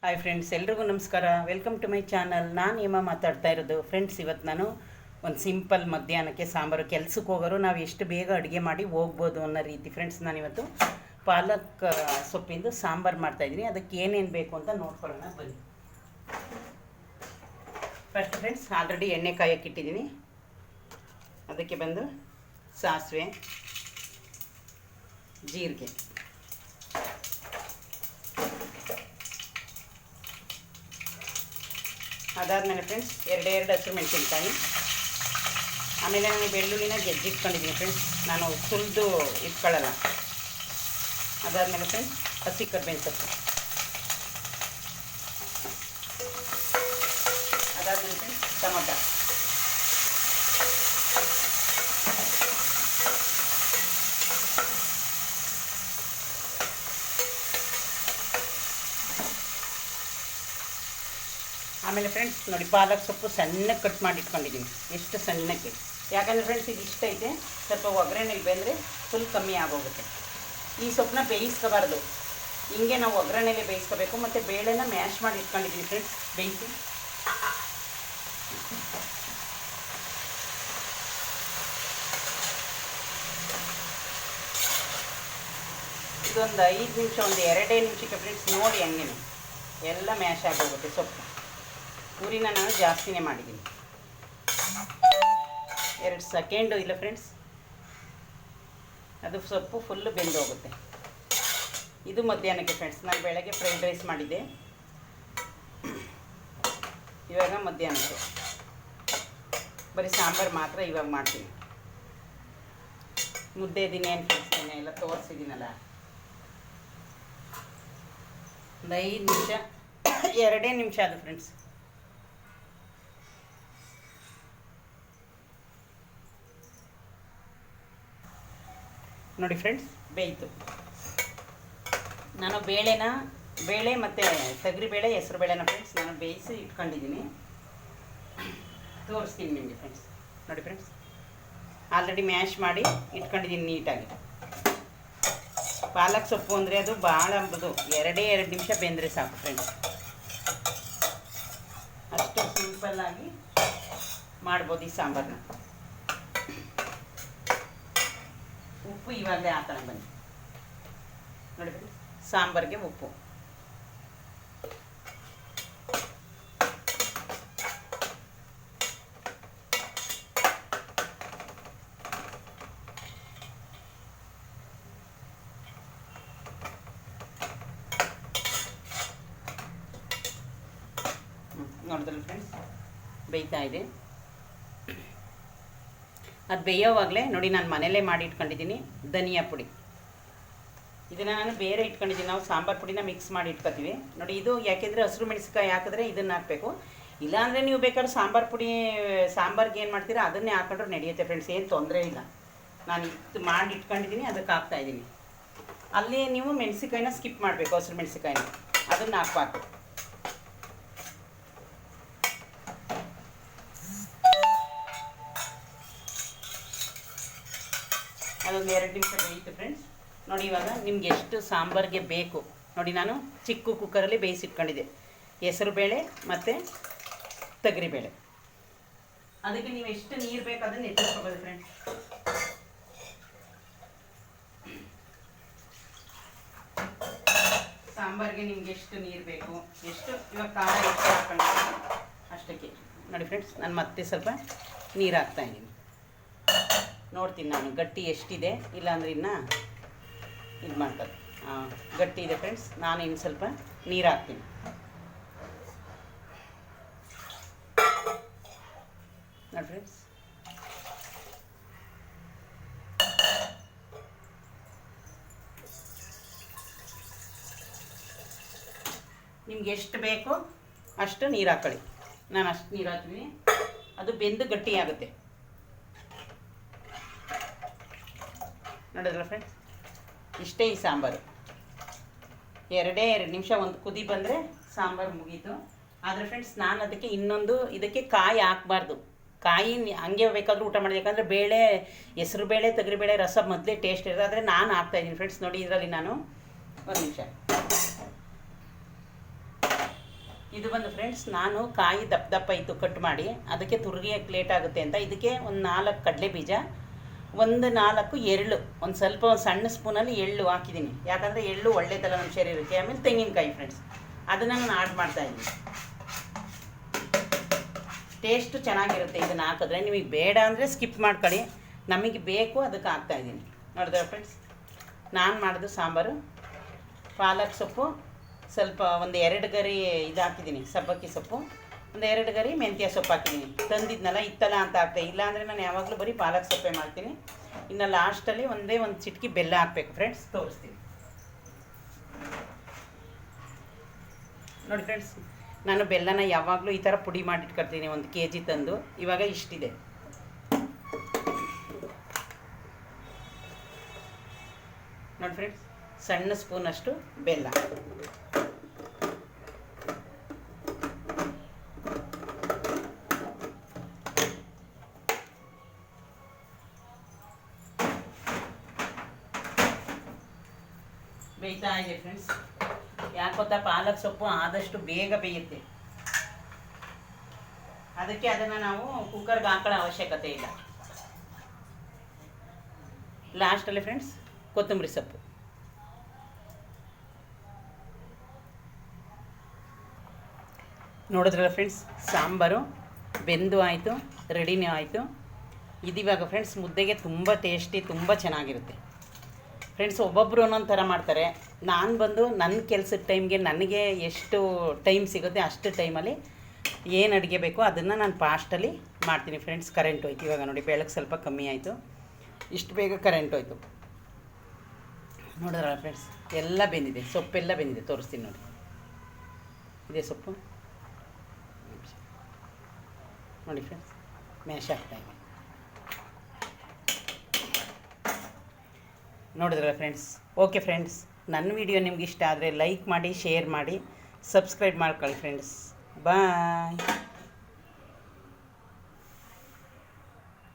Hi friends, ಎಲ್ರಿಗೂ ನಮಸ್ಕಾರ. Welcome to my channel. ನಾನು ಹೇಮ ಮಾತಾಡ್ತಾ ಇರೋದು. ಫ್ರೆಂಡ್ಸ್, ಇವತ್ತು ನಾನು ಒಂದು ಸಿಂಪಲ್ ಮಧ್ಯಾಹ್ನಕ್ಕೆ ಸಾಂಬಾರು, ಕೆಲಸಕ್ಕೆ ಹೋಗೋರು ನಾವು ಎಷ್ಟು ಬೇಗ ಅಡುಗೆ ಮಾಡಿ ಹೋಗ್ಬೋದು ಅನ್ನೋ ರೀತಿ. ಫ್ರೆಂಡ್ಸ್, ನಾನಿವತ್ತು ಪಾಲಕ್ ಸೊಪ್ಪಿಂದು ಸಾಂಬಾರು ಮಾಡ್ತಾಯಿದ್ದೀನಿ. ಅದಕ್ಕೆ ಏನೇನು ಬೇಕು ಅಂತ ನೋಡ್ಕೊಳ್ಳೋಣ ಬನ್ನಿ. ಫಸ್ಟ್ ಫ್ರೆಂಡ್ಸ್, ಆಲ್ರೆಡಿ ಎಣ್ಣೆ ಕಾಯಕ್ಕೆ ಇಟ್ಟಿದ್ದೀನಿ. ಅದಕ್ಕೆ ಬಂದು ಸಾಸಿವೆ, ಜೀರಿಗೆ, ಅದಾದಮೇಲೆ ಫ್ರೆಂಡ್ಸ್ ಎರಡು ಹಸಿರು ಮೆಣಸಿನ್ಕಾಯಿ, ಆಮೇಲೆ ನಾನು ಬೆಳ್ಳುಳ್ಳಿನ ಜಜ್ಜಿಟ್ಕೊಂಡಿದ್ದೀನಿ ಫ್ರೆಂಡ್ಸ್. ನಾನು ಸುಲಿದು ಇಟ್ಕೊಳ್ಳಲ್ಲ. ಅದಾದಮೇಲೆ ಫ್ರೆಂಡ್ಸ್ ಹಸಿ ಕರ್ಬೇವಿನ ಸೊಪ್ಪು, ಅದಾದಮೇಲೆ ಫ್ರೆಂಡ್ಸ್ ಟೊಮೊಟೊ, ಆಮೇಲೆ ಫ್ರೆಂಡ್ಸ್ ನೋಡಿ, ಪಾಲಕ್ ಸೊಪ್ಪು ಸಣ್ಣಗೆ ಕಟ್ ಮಾಡಿ ಇಟ್ಕೊಂಡಿದ್ದೀನಿ. ಎಷ್ಟು ಸಣ್ಣಕ್ಕೆ, ಯಾಕಂದರೆ ಫ್ರೆಂಡ್ಸ್ ಇದು ಇಷ್ಟ ಐತೆ, ಸ್ವಲ್ಪ ಒಗ್ಗರಣೆಲಿ ಬೆಂದರೆ ಫುಲ್ ಕಮ್ಮಿ ಆಗೋಗುತ್ತೆ. ಈ ಸೊಪ್ಪನ್ನ ಬೇಯಿಸ್ಕೋಬಾರ್ದು, ಹಿಂಗೆ ನಾವು ಒಗ್ಗರಣೆಲೆ ಬೇಯಿಸ್ಕೋಬೇಕು. ಮತ್ತು ಬೇಳೆನ ಮ್ಯಾಶ್ ಮಾಡಿ ಇಟ್ಕೊಂಡಿದ್ದೀನಿ ಫ್ರೆಂಡ್ಸ್, ಬೇಯಿಸಿ. ಇದೊಂದು 5 ನಿಮಿಷ, ಒಂದು 2 ನಿಮಿಷಕ್ಕೆ ಫ್ರೆಂಡ್ಸ್ ನೋಡಿ ಹಂಗೇನೆ ಎಲ್ಲ ಮ್ಯಾಶ್ ಆಗೋಗುತ್ತೆ ಸೊಪ್ಪು. ಪೂರಿನ ನಾನು ಜಾಸ್ತಿನೇ ಮಾಡಿದ್ದೀನಿ. 2 ಸೆಕೆಂಡು ಇಲ್ಲ ಫ್ರೆಂಡ್ಸ್, ಅದು ಸೊಪ್ಪು ಫುಲ್ಲು ಬೆಂದು ಹೋಗುತ್ತೆ. ಇದು ಮಧ್ಯಾಹ್ನಕ್ಕೆ ಫ್ರೆಂಡ್ಸ್. ನಾನು ಬೆಳಗ್ಗೆ ಫ್ರೈಡ್ ರೈಸ್ ಮಾಡಿದ್ದೆ, ಇವಾಗ ಮಧ್ಯಾಹ್ನಕ್ಕೆ ಬರೀ ಸಾಂಬಾರು ಮಾತ್ರ ಇವಾಗ ಮಾಡ್ತೀನಿ. ಮುದ್ದೆ ದಿನ ಏನು ಫ್ರೆಂಡ್ಸ್ ಎಲ್ಲ ತೋರಿಸಿದ್ದೀನಲ್ಲ. ಒಂದು 5 ನಿಮಿಷ, 2 ನಿಮಿಷ ಅದು ಫ್ರೆಂಡ್ಸ್. ನೋಡಿ ಫ್ರೆಂಡ್ಸ್, ಬೇಯಿತು. ನಾನು ಬೇಳೆ ಮತ್ತು ತೊಗರಿಬೇಳೆ, ಹೆಸರು ಬೇಳೆನ ಫ್ರೆಂಡ್ಸ್ ನಾನು ಬೇಯಿಸಿ ಇಟ್ಕೊಂಡಿದ್ದೀನಿ. ತೋರಿಸ್ತೀನಿ ನಿಮಗೆ ಫ್ರೆಂಡ್ಸ್. ನೋಡಿ ಫ್ರೆಂಡ್ಸ್, ಆಲ್ರೆಡಿ ಮ್ಯಾಶ್ ಮಾಡಿ ಇಟ್ಕೊಂಡಿದ್ದೀನಿ ನೀಟಾಗಿ. ಪಾಲಕ್ ಸೊಪ್ಪು ಅಂದರೆ ಅದು ಭಾಳ ಅಂಬುದು, 2 ನಿಮಿಷ ಬೆಂದರೆ ಸಾಕು ಫ್ರೆಂಡ್ಸ್. ಅಷ್ಟು ಸಿಂಪಲ್ಲಾಗಿ ಮಾಡ್ಬೋದು ಈ ಸಾಂಬಾರನ್ನ. ಉಪ್ಪು ಇವಾಗಲೇ ಹಾಕೋಣ ಬನ್ನಿ. ನೋಡಿ ಸಾಂಬಾರಿಗೆ ಉಪ್ಪು, ನೋಡಿದ್ರಲ್ಲ ಫ್ರೆಂಡ್ಸ್, ಬೇಯ್ತಾ ಇದೆ. ಅದು ಬೇಯೋವಾಗಲೇ ನೋಡಿ, ನಾನು ಮನೇಲೇ ಮಾಡಿ ಇಟ್ಕೊಂಡಿದ್ದೀನಿ ಧನಿಯಾ ಪುಡಿ. ಇದನ್ನು ನಾನು ಬೇರೆ ಇಟ್ಕೊಂಡಿದ್ದೀನಿ. ನಾವು ಸಾಂಬಾರು ಪುಡಿನ ಮಿಕ್ಸ್ ಮಾಡಿ ಇಟ್ಕೊತೀವಿ ನೋಡಿ. ಇದು ಯಾಕೆಂದರೆ ಹಸಿರು ಮೆಣಸಿನ್ಕಾಯಿ ಹಾಕಿದ್ರೆ ಇದನ್ನು ಹಾಕಬೇಕು. ಇಲ್ಲಾಂದರೆ ನೀವು ಬೇಕಾದ್ರೆ ಸಾಂಬಾರು ಪುಡಿ ಸಾಂಬಾರ್ಗೆ ಏನು ಮಾಡ್ತೀರಾ ಅದನ್ನೇ ಹಾಕೊಂಡ್ರೆ ನಡೆಯುತ್ತೆ ಫ್ರೆಂಡ್ಸ್, ಏನು ತೊಂದರೆ ಇಲ್ಲ. ನಾನು ಇದು ಮಾಡಿ ಇಟ್ಕೊಂಡಿದ್ದೀನಿ, ಅದಕ್ಕೆ ಹಾಕ್ತಾಯಿದ್ದೀನಿ. ಅಲ್ಲಿ ನೀವು ಮೆಣಸಿನ್ಕಾಯಿನ ಸ್ಕಿಪ್ ಮಾಡಬೇಕು, ಹಸಿರು ಮೆಣಸಿನ್ಕಾಯಿನ ಅದನ್ನು ಹಾಕಬಾರ್ದು. ಅದೊಂದು 2 ನಿಮಿಷ ಬೇಯಿತು ಫ್ರೆಂಡ್ಸ್. ನೋಡಿ, ಇವಾಗ ನಿಮ್ಗೆ ಎಷ್ಟು ಸಾಂಬಾರಿಗೆ ಬೇಕು ನೋಡಿ. ನಾನು ಚಿಕ್ಕ ಕುಕ್ಕರಲ್ಲಿ ಬೇಯಿಸಿಟ್ಕೊಂಡಿದ್ದೆ ಹೆಸರು ಬೇಳೆ ಮತ್ತು ತೊಗರಿಬೇಳೆ. ಅದಕ್ಕೆ ನೀವು ಎಷ್ಟು ನೀರು ಬೇಕು ಅದನ್ನು ಎತ್ತಿಸ್ಕೋಬೋದು ಫ್ರೆಂಡ್ಸ್. ಸಾಂಬಾರಿಗೆ ನಿಮ್ಗೆ ಎಷ್ಟು ನೀರು ಬೇಕು, ಎಷ್ಟು ಇವಾಗ ಖಾರ ಎಷ್ಟು ಹಾಕೊಂಡಿದ್ದೀನಿ ಅಷ್ಟಕ್ಕೆ. ನೋಡಿ ಫ್ರೆಂಡ್ಸ್, ನಾನು ಮತ್ತೆ ಸ್ವಲ್ಪ ನೀರು ಹಾಕ್ತಾಯಿದ್ದೀನಿ. ನೋಡ್ತೀನಿ ನಾನು ಗಟ್ಟಿ ಎಷ್ಟಿದೆ, ಇಲ್ಲಾಂದ್ರೆ ಇನ್ನು ಇದು ಮಾಡ್ತಾರೆ. ಗಟ್ಟಿ ಇದೆ ಫ್ರೆಂಡ್ಸ್, ನಾನು ಇನ್ನು ಸ್ವಲ್ಪ ನೀರು ಹಾಕ್ತೀನಿ. ನೋಡಿ ಫ್ರೆಂಡ್ಸ್, ನಿಮ್ಗೆ ಎಷ್ಟು ಬೇಕೋ ಅಷ್ಟು ನೀರು ಹಾಕೊಳ್ಳಿ. ನಾನು ಅಷ್ಟು ನೀರು ಹಾಕ್ತೀನಿ, ಅದು ಬೆಂದು ಗಟ್ಟಿ ಆಗುತ್ತೆ. ನೋಡಿದ್ರಲ್ಲ ಫ್ರೆಂಡ್ಸ್, ಇಷ್ಟೇ ಈ ಸಾಂಬಾರು. 2 ನಿಮಿಷ ಒಂದು ಕುದಿ ಬಂದರೆ ಸಾಂಬಾರು ಮುಗೀತು. ಆದರೆ ಫ್ರೆಂಡ್ಸ್, ನಾನು ಅದಕ್ಕೆ ಇನ್ನೊಂದು, ಇದಕ್ಕೆ ಕಾಯಿ ಹಾಕಬಾರ್ದು. ಕಾಯಿ ಹಂಗೆ ಬೇಕಾದರೂ ಊಟ ಮಾಡಿ, ಯಾಕಂದರೆ ಬೇಳೆ, ಹೆಸರು ಬೇಳೆ, ತೊಗರಿಬೇಳೆ ರಸ ಮೊದಲೇ ಟೇಸ್ಟ್ ಇರೋದು. ಆದರೆ ನಾನು ಹಾಕ್ತಾಯಿದ್ದೀನಿ ಫ್ರೆಂಡ್ಸ್. ನೋಡಿ, ಇದರಲ್ಲಿ ನಾನು ಒಂದು ನಿಮಿಷ ಇದು ಬಂದು ಫ್ರೆಂಡ್ಸ್, ನಾನು ಕಾಯಿ ದಪ್ಪ ದಪ್ಪ ಇತ್ತು ಕಟ್ ಮಾಡಿ, ಅದಕ್ಕೆ ತುರಿಯಕ್ಕೆ ಲೇಟ್ ಆಗುತ್ತೆ ಅಂತ ಇದಕ್ಕೆ ಒಂದು 4 ಕಡಲೆ ಬೀಜ, ಒಂದು 4 ಎಳ್ಳು, ಒಂದು ಸ್ವಲ್ಪ ಒಂದು ಸಣ್ಣ ಸ್ಪೂನಲ್ಲಿ ಎಳ್ಳು ಹಾಕಿದ್ದೀನಿ. ಯಾಕಂದರೆ ಎಳ್ಳು ಒಳ್ಳೆದಲ್ಲ ನಮ್ಮ ಶರೀರಕ್ಕೆ. ಆಮೇಲೆ ತೆಂಗಿನಕಾಯಿ ಫ್ರೆಂಡ್ಸ್, ಅದನ್ನು ನಾನು ಆಡ್ ಮಾಡ್ತಾಯಿದ್ದೀನಿ. ಟೇಸ್ಟು ಚೆನ್ನಾಗಿರುತ್ತೆ ಇದನ್ನು ಹಾಕಿದ್ರೆ. ನಿಮಗೆ ಬೇಡ ಅಂದರೆ ಸ್ಕಿಪ್ ಮಾಡ್ಕೊಳ್ಳಿ, ನಮಗೆ ಬೇಕು ಅದಕ್ಕೆ ಹಾಕ್ತಾಯಿದ್ದೀನಿ. ನೋಡಿದ್ರೆ ಫ್ರೆಂಡ್ಸ್, ನಾನು ಮಾಡೋದು ಸಾಂಬಾರು ಪಾಲಕ್ ಸೊಪ್ಪು, ಸ್ವಲ್ಪ ಒಂದು 2 ಗರಿ ಇದು ಹಾಕಿದ್ದೀನಿ ಸಬ್ಬಕ್ಕಿ ಸೊಪ್ಪು, ಒಂದು 2 ಗರಿ ಮೆಂತ್ಯ ಸೊಪ್ಪು ಹಾಕಿದ್ದೀನಿ. ತಂದಿದ್ನಲ್ಲ ಇತ್ತಲ್ಲ ಅಂತ ಹಾಕ್ತೆ, ಇಲ್ಲಾಂದರೆ ನಾನು ಯಾವಾಗಲೂ ಬರೀ ಪಾಲಕ್ ಸೊಪ್ಪೆ ಮಾಡ್ತೀನಿ. ಇನ್ನು ಲಾಸ್ಟಲ್ಲಿ ಒಂದು ಚಿಟಕಿ ಬೆಲ್ಲ ಹಾಕಬೇಕು ಫ್ರೆಂಡ್ಸ್, ತೋರಿಸ್ತೀನಿ ನೋಡಿ ಫ್ರೆಂಡ್ಸ್. ನಾನು ಬೆಲ್ಲನ ಯಾವಾಗಲೂ ಈ ಥರ ಪುಡಿ ಮಾಡಿಟ್ಕೊಳ್ತೀನಿ, 1 kg ತಂದು. ಇವಾಗ ಇಷ್ಟಿದೆ ನೋಡಿ ಫ್ರೆಂಡ್ಸ್, ಸಣ್ಣ ಸ್ಪೂನಷ್ಟು ಬೆಲ್ಲ. ಬೇಯ್ತಾ ಇದೆ ಫ್ರೆಂಡ್ಸ್. ಯಾಕೆ ಗೊತ್ತಾ, ಪಾಲಕ್ ಸೊಪ್ಪು ಆದಷ್ಟು ಬೇಗ ಬೇಯುತ್ತೆ, ಅದಕ್ಕೆ ಅದನ್ನು ನಾವು ಕುಕ್ಕರ್ಗೆ ಹಾಕೊಳ್ಳೋ ಅವಶ್ಯಕತೆ ಇಲ್ಲ. ಲಾಸ್ಟಲ್ಲಿ ಫ್ರೆಂಡ್ಸ್ ಕೊತ್ತಂಬರಿ ಸೊಪ್ಪು. ನೋಡಿದ್ರಲ್ಲ ಫ್ರೆಂಡ್ಸ್, ಸಾಂಬಾರು ಬೆಂದು ಆಯಿತು, ರೆಡಿನೂ ಆಯಿತು. ಇದಿವಾಗ ಫ್ರೆಂಡ್ಸ್ ಮುದ್ದೆಗೆ ತುಂಬ ಟೇಸ್ಟಿ, ತುಂಬ ಚೆನ್ನಾಗಿರುತ್ತೆ ಫ್ರೆಂಡ್ಸ್. ಒಬ್ಬೊಬ್ಬರು ಒಂದೊಂದು ಥರ ಮಾಡ್ತಾರೆ. ನಾನು ಬಂದು ನನ್ನ ಕೆಲಸದ ಟೈಮ್ಗೆ ನನಗೆ ಎಷ್ಟು ಟೈಮ್ ಸಿಗುತ್ತೆ ಅಷ್ಟು ಟೈಮಲ್ಲಿ ಏನು ಅಡುಗೆ ಬೇಕೋ ಅದನ್ನು ನಾನು ಫಾಸ್ಟಲ್ಲಿ ಮಾಡ್ತೀನಿ ಫ್ರೆಂಡ್ಸ್. ಕರೆಂಟ್ ಹೋಯ್ತು ಇವಾಗ ನೋಡಿ, ಬೆಳಗ್ಗೆ ಸ್ವಲ್ಪ ಕಮ್ಮಿ ಆಯಿತು, ಇಷ್ಟು ಬೇಗ ಕರೆಂಟ್ ಹೋಯ್ತು. ನೋಡಿದ್ರಲ್ಲ ಫ್ರೆಂಡ್ಸ್, ಎಲ್ಲ ಬೆಂದಿದೆ, ಸೊಪ್ಪೆಲ್ಲ ಬೆಂದಿದೆ, ತೋರಿಸ್ತೀನಿ ನೋಡಿ. ಇದೇ ಸೊಪ್ಪು ನೋಡಿ ಫ್ರೆಂಡ್ಸ್, ಮ್ಯಾಶ್ ಆಗ್ತಾಯಿದೆ. ನೋಡಿದ್ರಲ್ಲ ಫ್ರೆಂಡ್ಸ್. ಓಕೆ ಫ್ರೆಂಡ್ಸ್, ನನ್ನ ವಿಡಿಯೋ ನಿಮ್ಗೆ ಇಷ್ಟ ಆದರೆ ಲೈಕ್ ಮಾಡಿ, ಶೇರ್ ಮಾಡಿ, ಸಬ್ಸ್ಕ್ರೈಬ್ ಮಾಡ್ಕೊಳ್ಳಿ ಫ್ರೆಂಡ್ಸ್. ಬಾಯ್.